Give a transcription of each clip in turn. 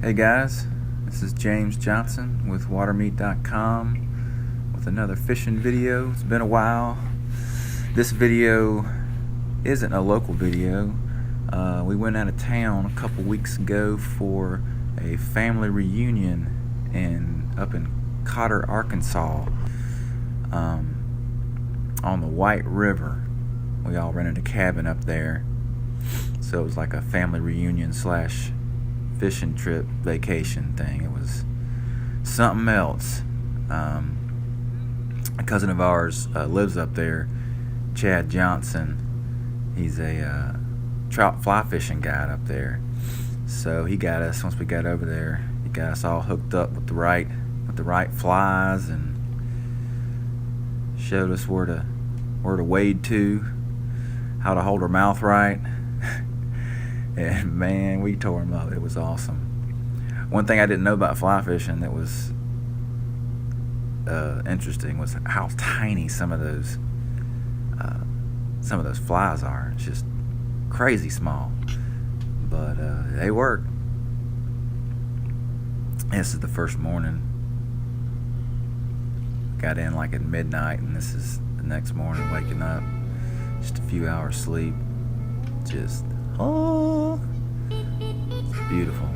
Hey guys, this is James Johnson with watermeat.com with another fishing video. It's been a while. This video isn't a local video. We went out of town a couple weeks ago for a family reunion up in Cotter, Arkansas, on the White River. We all rented a cabin up there, so it was like a family reunion slash fishing trip vacation thing. It was something else. A cousin of ours lives up there, Chad Johnson. He's a trout fly fishing guide up there. So he got us, once we got over there, he got us all hooked up with the right flies and showed us where to wade to, how to hold our mouth right. And man, we tore them up. It was awesome. One thing I didn't know about fly fishing that was interesting was how tiny some of those flies are. It's just crazy small, but they work. This is the first morning. Got in like at midnight, and this is the next morning, waking up, just a few hours sleep. Just beautiful.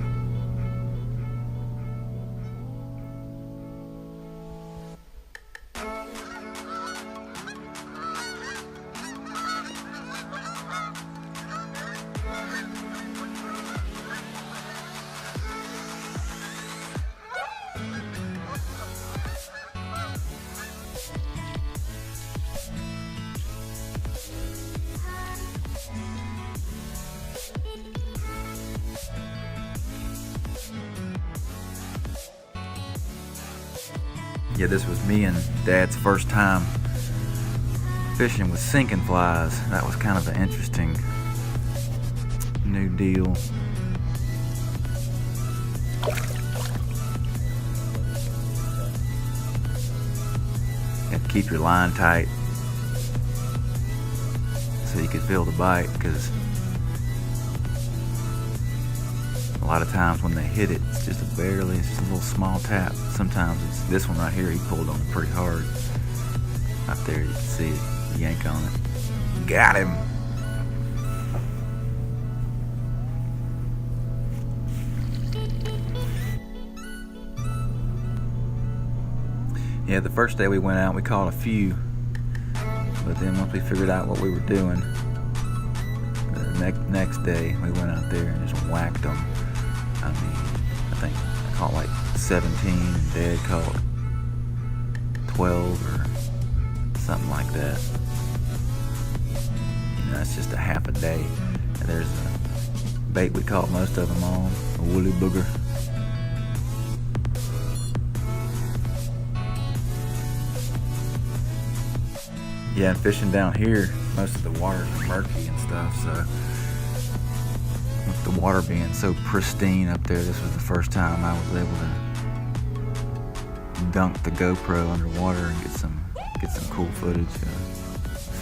Yeah, this was me and Dad's first time fishing with sinking flies. That was kind of an interesting new deal. You have to keep your line tight so you can feel the bite, because a lot of times when they hit it, it's just it's just a little small tap. Sometimes it's this one right here, he pulled on it pretty hard. Up there you can see it, yank on it. Got him! Yeah, the first day we went out, we caught a few. But then once we figured out what we were doing, the next day we went out there and just whacked them. I mean, I think I caught like 17 and Dad caught 12 or something like that. You know, it's just a half a day. And there's a bait we caught most of them on, a woolly booger. Yeah, and fishing down here, most of the water's murky and stuff, so with the water being so pristine up there, this was the first time I was able to dunk the GoPro underwater and get some cool footage of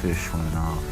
fish swimming off.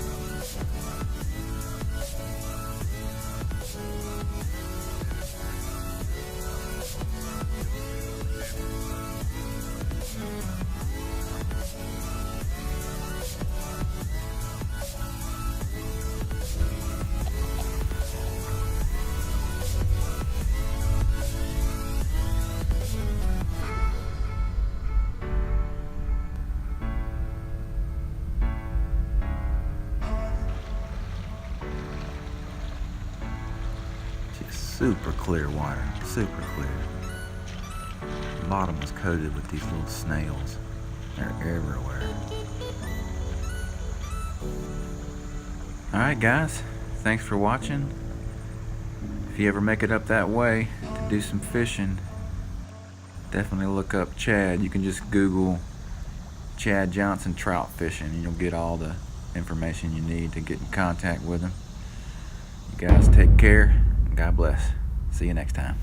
Super clear water, super clear. The bottom was coated with these little snails. They're everywhere. Alright guys, thanks for watching. If you ever make it up that way to do some fishing, definitely look up Chad. You can just Google Chad Johnson trout fishing and you'll get all the information you need to get in contact with him. You guys take care. God bless. See you next time.